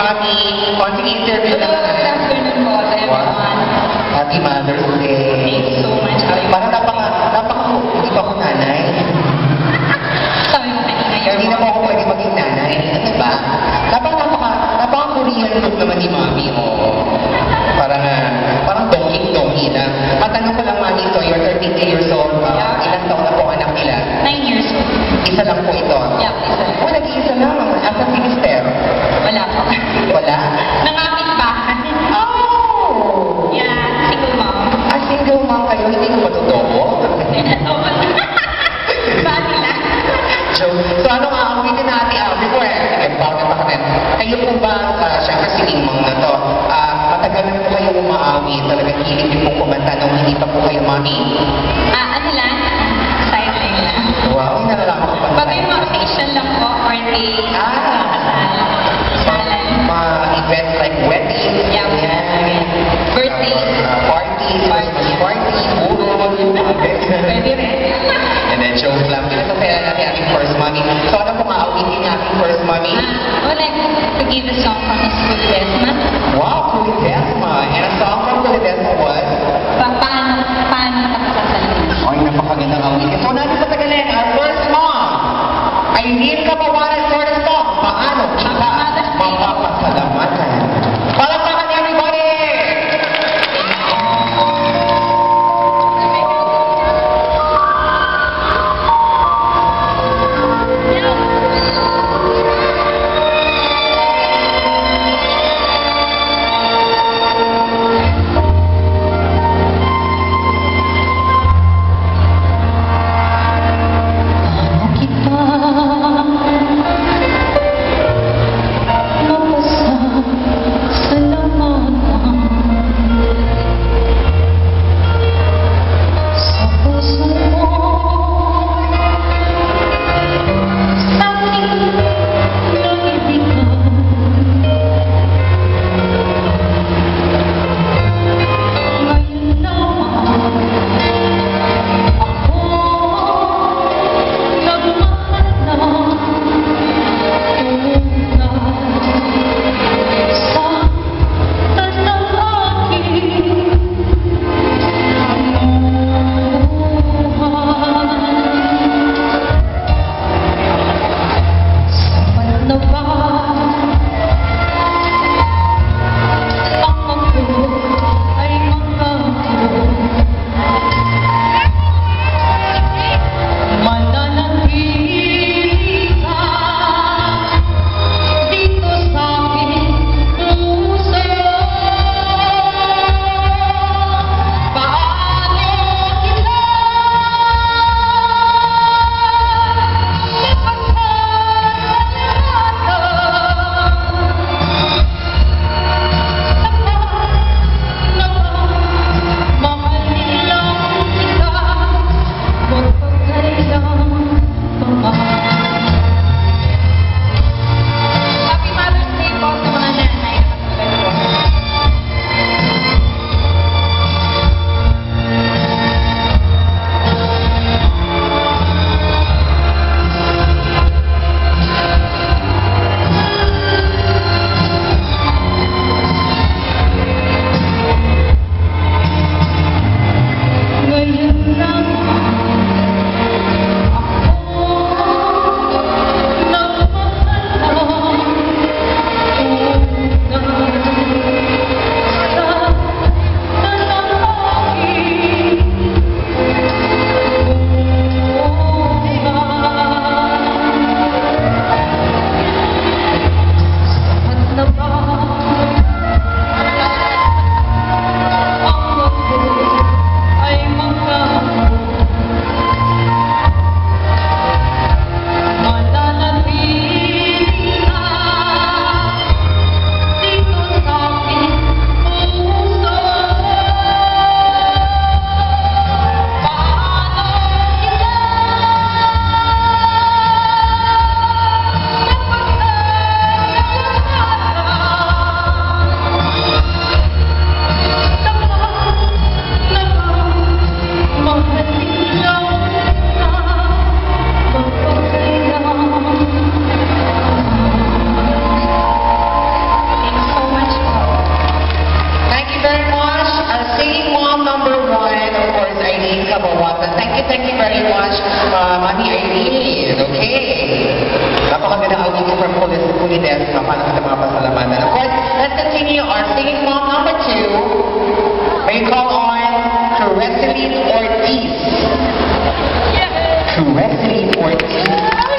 Mommy. Konting interview Hello, na. good afternoon po to everyone. Happy Mother's Day. Thank you so much. Parang hindi pa ako nanay. Sabi mo kanina yun. Hindi na po ako pwede maging nanay. Diba? Napaka-Korean look naman ni Mommy. Oh. Parang dongking-dongki lang. Matanong ko lang, Mommy, ito, you're 33 years old. Ilang taon na po anak nila? 9 years old. Isa lang po ito. Yeah, isa lang. Oh, nag-iisa lang. Asa minister? Wala po. Wala? Nangapit bahay. Oh! Yeah, single mom. Single mom kayo, hindi ko matutubo. Bati lang. So ano nga, awitin natin, before, sige, bago na pa kami. Kayo po ba, syempre si Mong na to, matagal na po kayo umaawi, talagang hilig din po kumanta nung hindi pa po kayo mami? Ano lang? Sideline lang. Wow, nalalaman ko pa. Pag yung mga occasion lang po, birthday, salan. Mga events like weddings, Yeah, birthdays, parties, Christmas parties, pwede rin. and then shows lang. Pinasasaya natin ating first money. So ano pong aawitin niya ating first money? I would like to give a song from Miss Kulidesma. Wow, Kulidesma. And a song from Kulidesma was? Paano nakasasalitin? Ay, napakagandang awitin. So natin sa Tagalog, our first song. Aileen Capawanan for the song. Paano kita mapapasalamatan? Palakpakan everybody! po ni Desma, paano kita mga pasalamatan. Of course, let's continue our singing mom number 2. May call on Cresseline Ortiz. Cresseline Ortiz.